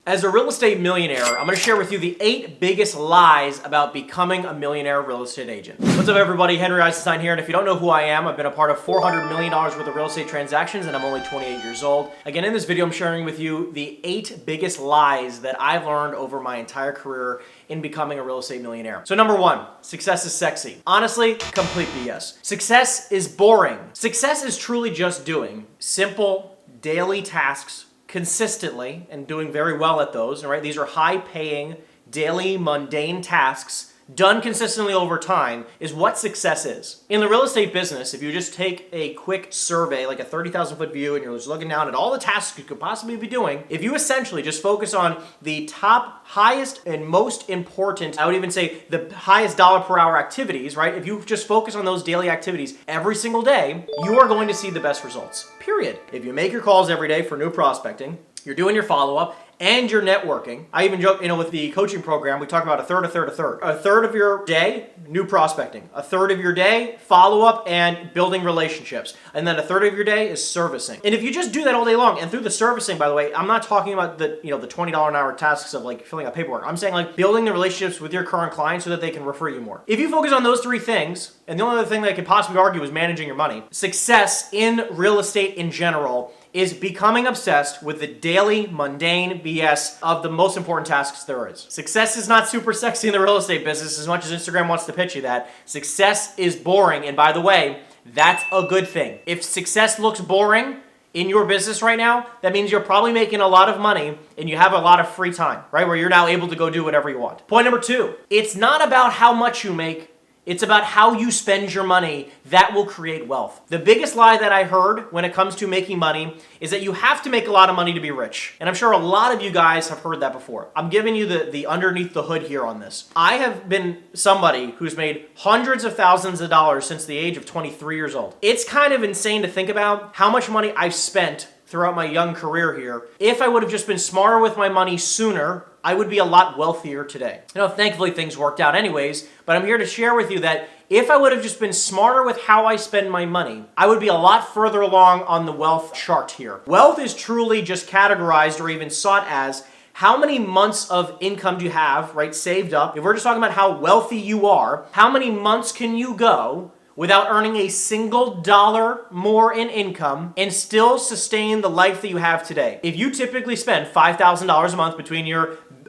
As a real estate millionaire, I'm going to share with you the 8 biggest lies about becoming a millionaire real estate agent. What's up, everybody? Henry Eisenstein here, and if you don't know who I am, I've been a part of $400 million worth of real estate transactions, and I'm only 28 years old. Again, in this video, I'm sharing with you the 8 biggest lies that I've learned over my entire career in becoming a real estate millionaire. So number 1, success is sexy. Honestly, complete BS. Success is boring. Success is truly just doing simple, daily tasks consistently and doing very well at those, right? These are high-paying, daily, mundane tasks done consistently over time is what success is. In the real estate business, if you just take a quick survey, like a 30,000-foot view, and you're just looking down at all the tasks you could possibly be doing, if you essentially just focus on the top, highest, and most important, I would even say the highest dollar per hour activities, right? If you just focus on those daily activities every single day, you are going to see the best results, period. If you make your calls every day for new prospecting, you're doing your follow-up, and you're networking. I even joke, with the coaching program, we talk about a third. A third of your day, new prospecting. A third of your day, follow-up and building relationships. And then a third of your day is servicing. And if you just do that all day long, and through the servicing, by the way, I'm not talking about the $20 an hour tasks of like filling out paperwork. I'm saying like building the relationships with your current clients so that they can refer you more. If you focus on those 3 things, and the only other thing that I could possibly argue is managing your money, success in real estate in general is becoming obsessed with the daily, mundane BS of the most important tasks there is. Success is not super sexy in the real estate business as much as Instagram wants to pitch you that. Success is boring, and by the way, that's a good thing. If success looks boring in your business right now, that means you're probably making a lot of money and you have a lot of free time, right? Where you're now able to go do whatever you want. Point number 2, it's not about how much you make, it's about how you spend your money that will create wealth. The biggest lie that I heard when it comes to making money is that you have to make a lot of money to be rich. And I'm sure a lot of you guys have heard that before. I'm giving you the underneath the hood here on this. I have been somebody who's made hundreds of thousands of dollars since the age of 23 years old. It's kind of insane to think about how much money I've spent throughout my young career here. If I would have just been smarter with my money sooner, I would be a lot wealthier today. Thankfully things worked out anyways, but I'm here to share with you that if I would have just been smarter with how I spend my money, I would be a lot further along on the wealth chart here. Wealth is truly just categorized or even sought as how many months of income do you have, right, saved up. If we're just talking about how wealthy you are, how many months can you go without earning a single dollar more in income and still sustain the life that you have today? If you typically spend $5,000 a month between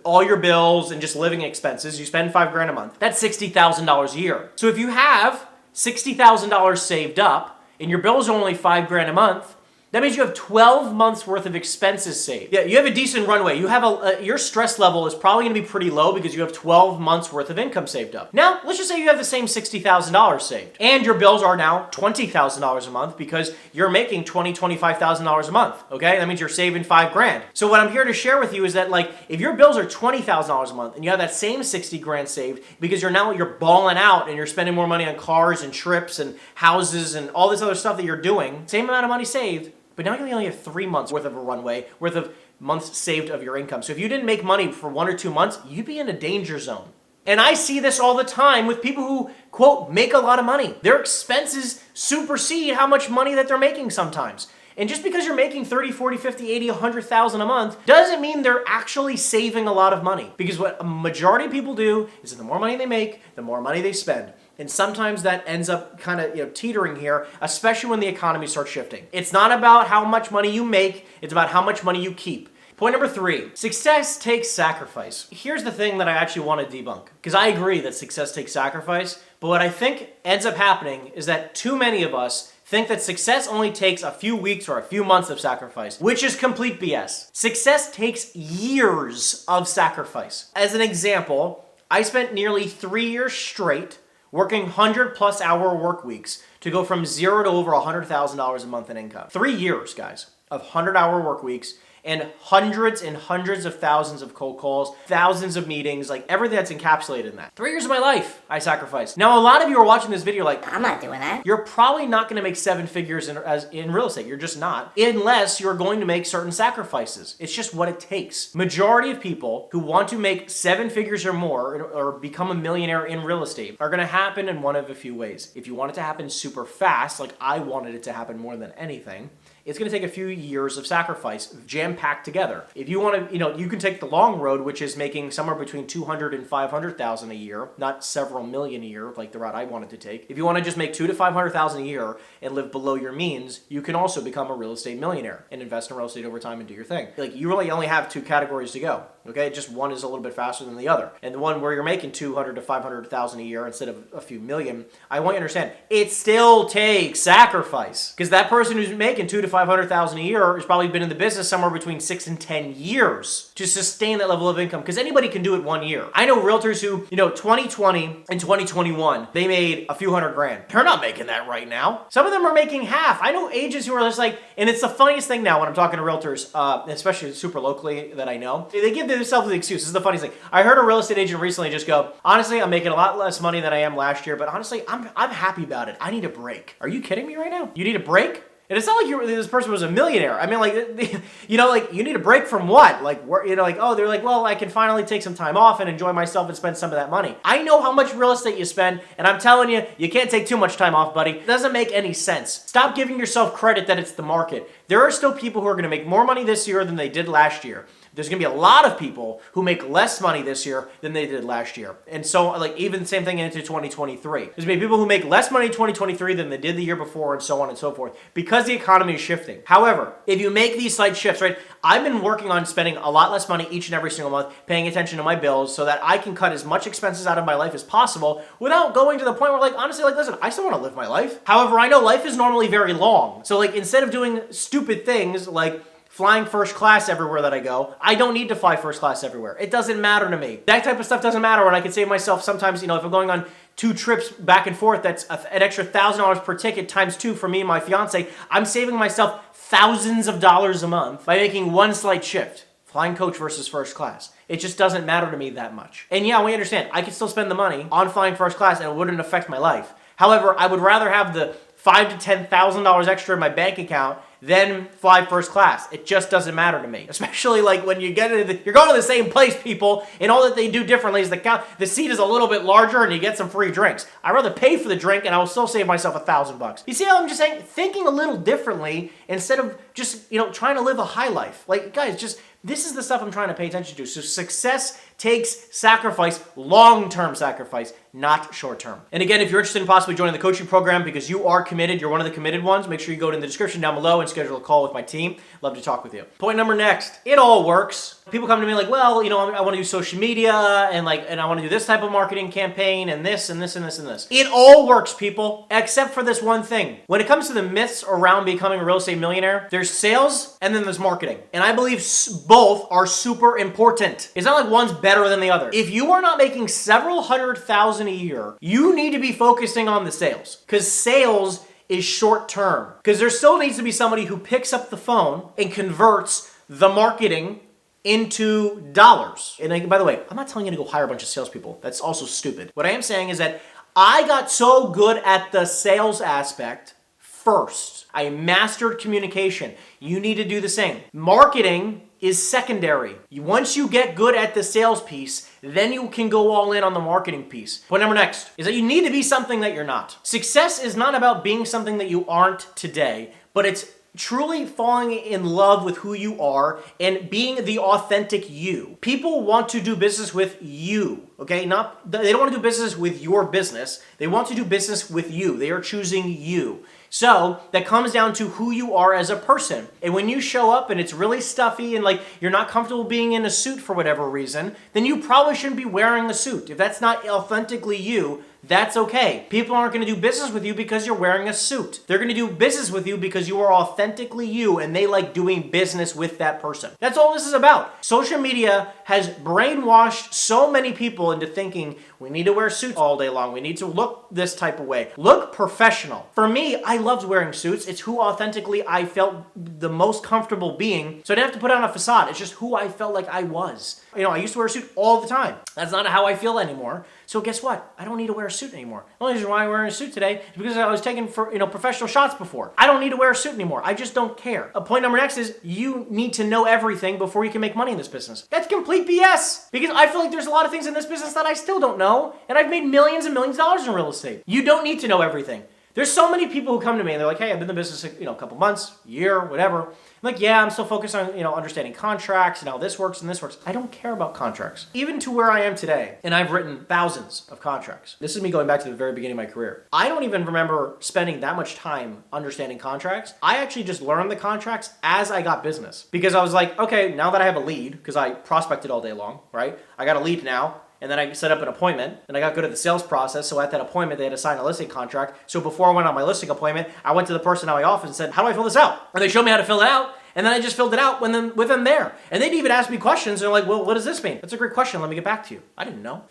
all your bills and just living expenses, you spend $5,000 a month. That's $60,000 a year. So if you have $60,000 saved up and your bills are only $5,000 a month, that means you have 12 months worth of expenses saved. Yeah, you have a decent runway. You have your stress level is probably going to be pretty low because you have 12 months worth of income saved up. Now, let's just say you have the same $60,000 saved and your bills are now $20,000 a month because you're making $25,000 a month. Okay, that means you're saving $5,000. So what I'm here to share with you is that if your bills are $20,000 a month and you have that same $60,000 saved because you're balling out and you're spending more money on cars and trips and houses and all this other stuff that you're doing, same amount of money saved. But now you only have 3 months worth of a runway, worth of months saved of your income. So if you didn't make money for 1 or 2 months, you'd be in a danger zone. And I see this all the time with people who, quote, make a lot of money. Their expenses supersede how much money that they're making sometimes. And just because you're making 30, 40, 50, 80, 100,000 a month doesn't mean they're actually saving a lot of money. Because what a majority of people do is that the more money they make, the more money they spend. And sometimes that ends up kind of teetering here, especially when the economy starts shifting. It's not about how much money you make, it's about how much money you keep. Point number 3, success takes sacrifice. Here's the thing that I actually want to debunk, because I agree that success takes sacrifice, but what I think ends up happening is that too many of us think that success only takes a few weeks or a few months of sacrifice, which is complete BS. Success takes years of sacrifice. As an example, I spent nearly 3 years straight working 100+ hour work weeks to go from 0 to over $100,000 a month in income. 3 years, guys, of 100-hour work weeks and hundreds and hundreds of thousands of cold calls, thousands of meetings, everything that's encapsulated in that. 3 years of my life I sacrificed. Now, a lot of you are watching this video I'm not doing that. You're probably not going to make 7 figures in real estate. You're just not, unless you're going to make certain sacrifices. It's just what it takes. Majority of people who want to make 7 figures or more or become a millionaire in real estate are going to happen in one of a few ways. If you want it to happen super fast, like I wanted it to happen more than anything, It's going to take a few years of sacrifice jam-packed together. If you want to, you can take the long road, which is making somewhere between 200 and 500,000 a year, not several million a year like the route I wanted to take. If you want to just make 200 to 500,000 a year and live below your means, you can also become a real estate millionaire and invest in real estate over time and do your thing. Like, you really only have two categories to go. Okay, just one is a little bit faster than the other. And the one where you're making 200 to 500,000 a year instead of a few million, I want you to understand, it still takes sacrifice. Because that person who's making 200 to 500,000 a year has probably been in the business somewhere between 6 and 10 years to sustain that level of income. Because anybody can do it 1 year. I know realtors who, 2020 and 2021, they made a few hundred grand. They're not making that right now. Some of them are making half. I know agents who are just like, and it's the funniest thing now when I'm talking to realtors, especially super locally that I know, they give themselves the excuse. This is the funniest thing. I heard a real estate agent recently just go, honestly, I'm making a lot less money than I am last year, but honestly, I'm happy about it. I need a break. Are you kidding me right now? You need a break? And it's not like this person was a millionaire. I mean, like, you need a break from what? Like, they're like, well, I can finally take some time off and enjoy myself and spend some of that money. I know how much real estate you spend, and I'm telling you, you can't take too much time off, buddy. It doesn't make any sense. Stop giving yourself credit that it's the market. There are still people who are going to make more money this year than they did last year. There's going to be a lot of people who make less money this year than they did last year. And so, like, even the same thing into 2023. There's going to be people who make less money in 2023 than they did the year before, and so on and so forth, because the economy is shifting. However, if you make these slight shifts, right, I've been working on spending a lot less money each and every single month, paying attention to my bills so that I can cut as much expenses out of my life as possible without going to the point where, like, honestly, like, listen, I still want to live my life. However, I know life is normally very long. So, like, instead of doing stupid things like flying first class everywhere that I go, I don't need to fly first class everywhere. It doesn't matter to me. That type of stuff doesn't matter when I can save myself sometimes, if I'm going on 2 trips back and forth, that's an extra $1,000 per ticket times 2 for me and my fiance. I'm saving myself thousands of dollars a month by making one slight shift. Flying coach versus first class. It just doesn't matter to me that much. And yeah, we understand. I can still spend the money on flying first class and it wouldn't affect my life. However, I would rather have the $5,000 to $10,000 extra in my bank account than fly first class. It just doesn't matter to me. Especially like when you get into you're going to the same place, people, and all that they do differently is the seat is a little bit larger and you get some free drinks. I'd rather pay for the drink and I will still save myself $1,000. You see how I'm just saying? Thinking a little differently instead of just, trying to live a high life. Like, guys, this is the stuff I'm trying to pay attention to. So success takes sacrifice, long-term sacrifice, not short-term. And again, if you're interested in possibly joining the coaching program because you are committed, you're one of the committed ones, make sure you go to the description down below and schedule a call with my team. Love to talk with you. Point number next, it all works. People come to me like, well, I want to do social media and I want to do this type of marketing campaign and this and this and this and this. It all works, people, except for this one thing. When it comes to the myths around becoming a real estate millionaire, there's sales and then there's marketing. And I believe both are super important. It's not like one's better than the other. If you are not making several $100,000 a year, you need to be focusing on the sales because sales is short term. Because there still needs to be somebody who picks up the phone and converts the marketing into dollars. And by the way, I'm not telling you to go hire a bunch of salespeople. That's also stupid. What I am saying is that I got so good at the sales aspect first. I mastered communication. You need to do the same. Marketing is secondary. Once you get good at the sales piece, then you can go all in on the marketing piece. Point number next is that you need to be something that you're not. Success is not about being something that you aren't today, but it's truly falling in love with who you are and being the authentic you. People want to do business with you, okay? They don't want to do business with your business. They want to do business with you. They are choosing you. So that comes down to who you are as a person. And when you show up and it's really stuffy and like you're not comfortable being in a suit for whatever reason, then you probably shouldn't be wearing a suit. If that's not authentically you, that's okay. People aren't going to do business with you because you're wearing a suit. They're going to do business with you because you are authentically you and they like doing business with that person. That's all this is about. Social media has brainwashed so many people into thinking we need to wear suits all day long. We need to look this type of way. Look professional. For me, I loved wearing suits. It's who authentically I felt the most comfortable being. So I didn't have to put on a facade. It's just who I felt like I was. I used to wear a suit all the time. That's not how I feel anymore. So guess what? I don't need to wear a suit anymore. The only reason why I'm wearing a suit today is because I was taking professional shots before. I don't need to wear a suit anymore. I just don't care. Point number next is you need to know everything before you can make money in this business. That's complete BS. Because I feel like there's a lot of things in this business that I still don't know, and I've made millions and millions of dollars in real estate. You don't need to know everything. There's so many people who come to me and they're like, hey, I've been in the business, a couple months, year, whatever. I'm like, yeah, I'm still focused on, understanding contracts and how this works and this works. I don't care about contracts. Even to where I am today, and I've written thousands of contracts. This is me going back to the very beginning of my career. I don't even remember spending that much time understanding contracts. I actually just learned the contracts as I got business. Because I was like, okay, now that I have a lead, because I prospected all day long, right? I got a lead now. And then I set up an appointment, and I got good at the sales process, so at that appointment, they had to sign a listing contract. So before I went on my listing appointment, I went to the person in my office and said, how do I fill this out? And they showed me how to fill it out, and then I just filled it out with them there. And they'd even ask me questions, and they're like, well, what does this mean? That's a great question, let me get back to you. I didn't know,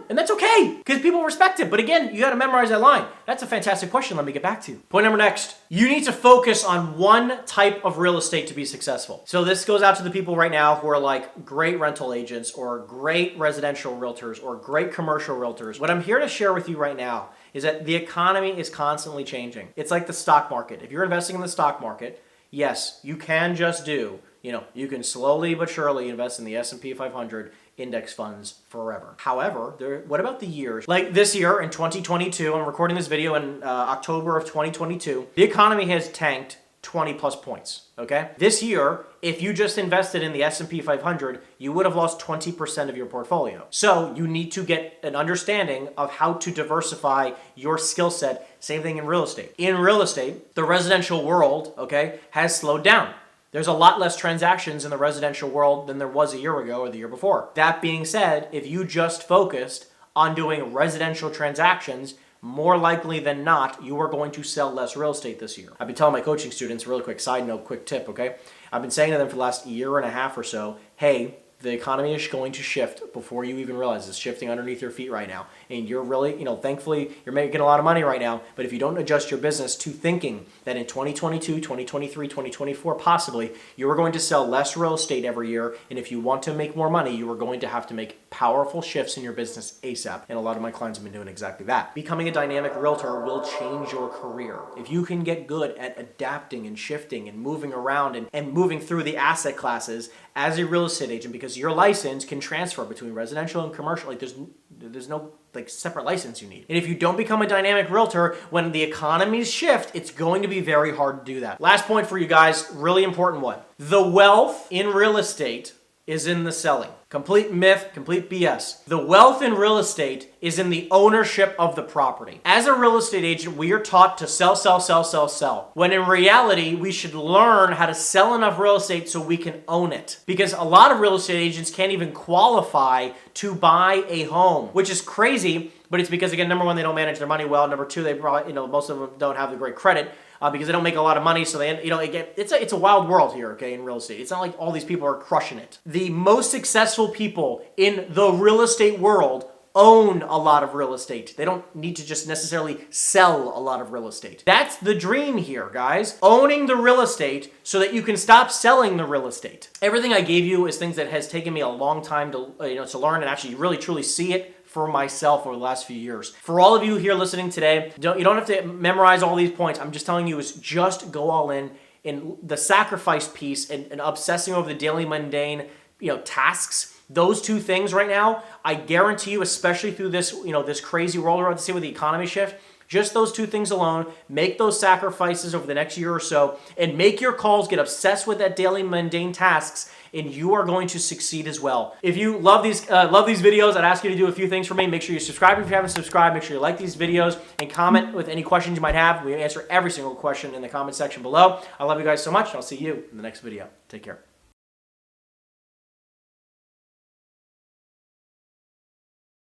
and that's okay, because people respect it. But again, you gotta memorize that line. That's a fantastic question, let me get back to you. Point number next, you need to focus on one type of real estate to be successful. So this goes out to the people right now who are like great rental agents or great residential realtors or great commercial realtors. What I'm here to share with you right now is that the economy is constantly changing. It's like the stock market. If you're investing in the stock market, yes, you can just do, you can slowly but surely invest in the S&P 500 index funds forever. However, what about the years? Like this year in 2022, I'm recording this video in October of 2022, the economy has tanked 20 plus points, okay? This year, if you just invested in the S&P 500, you would have lost 20% of your portfolio. So you need to get an understanding of how to diversify your skill set. Same thing in real estate. In real estate, the residential world, okay, has slowed down. There's a lot less transactions in the residential world than there was a year ago or the year before. That being said, if you just focused on doing residential transactions, more likely than not, you are going to sell less real estate this year. I've been telling my coaching students, really quick side note, quick tip, okay? I've been saying to them for the last year and a half or so, hey, the economy is going to shift before you even realize it's shifting underneath your feet right now. And you're really, thankfully, you're making a lot of money right now. But if you don't adjust your business to thinking that in 2022, 2023, 2024, possibly, you are going to sell less real estate every year. And if you want to make more money, you are going to have to make powerful shifts in your business ASAP. And a lot of my clients have been doing exactly that. Becoming a dynamic realtor will change your career. If you can get good at adapting and shifting and moving around and moving through the asset classes as a real estate agent, because your license can transfer between residential and commercial. Like there's no separate license you need. And if you don't become a dynamic realtor, when the economies shift, it's going to be very hard to do that. Last point for you guys, really important one. The wealth in real estate is in the selling. Complete myth, complete BS. The wealth in real estate is in the ownership of the property. As a real estate agent, we are taught to sell, sell, sell, sell, sell. When in reality, we should learn how to sell enough real estate so we can own it. Because a lot of real estate agents can't even qualify to buy a home, which is crazy, but it's because, again, number one, they don't manage their money well. Number two, they probably, most of them don't have the great credit. Because they don't make a lot of money, so it's a wild world here, okay, in real estate. It's not like all these people are crushing it. The most successful people in the real estate world own a lot of real estate. They don't need to just necessarily sell a lot of real estate. That's the dream here, guys. Owning the real estate so that you can stop selling the real estate. Everything I gave you is things that has taken me a long time to learn and actually really truly see it for myself over the last few years. For all of you here listening today, you don't have to memorize all these points. I'm just telling you is just go all in the sacrifice piece and obsessing over the daily mundane, tasks. Those two things right now, I guarantee you, especially through this, this crazy world we're about to see with the economy shift, just those two things alone, make those sacrifices over the next year or so, and make your calls, get obsessed with that daily mundane tasks, and you are going to succeed as well. If you love these videos, I'd ask you to do a few things for me. Make sure you subscribe if you haven't subscribed. Make sure you like these videos and comment with any questions you might have. We answer every single question in the comment section below. I love you guys so much, and I'll see you in the next video. Take care.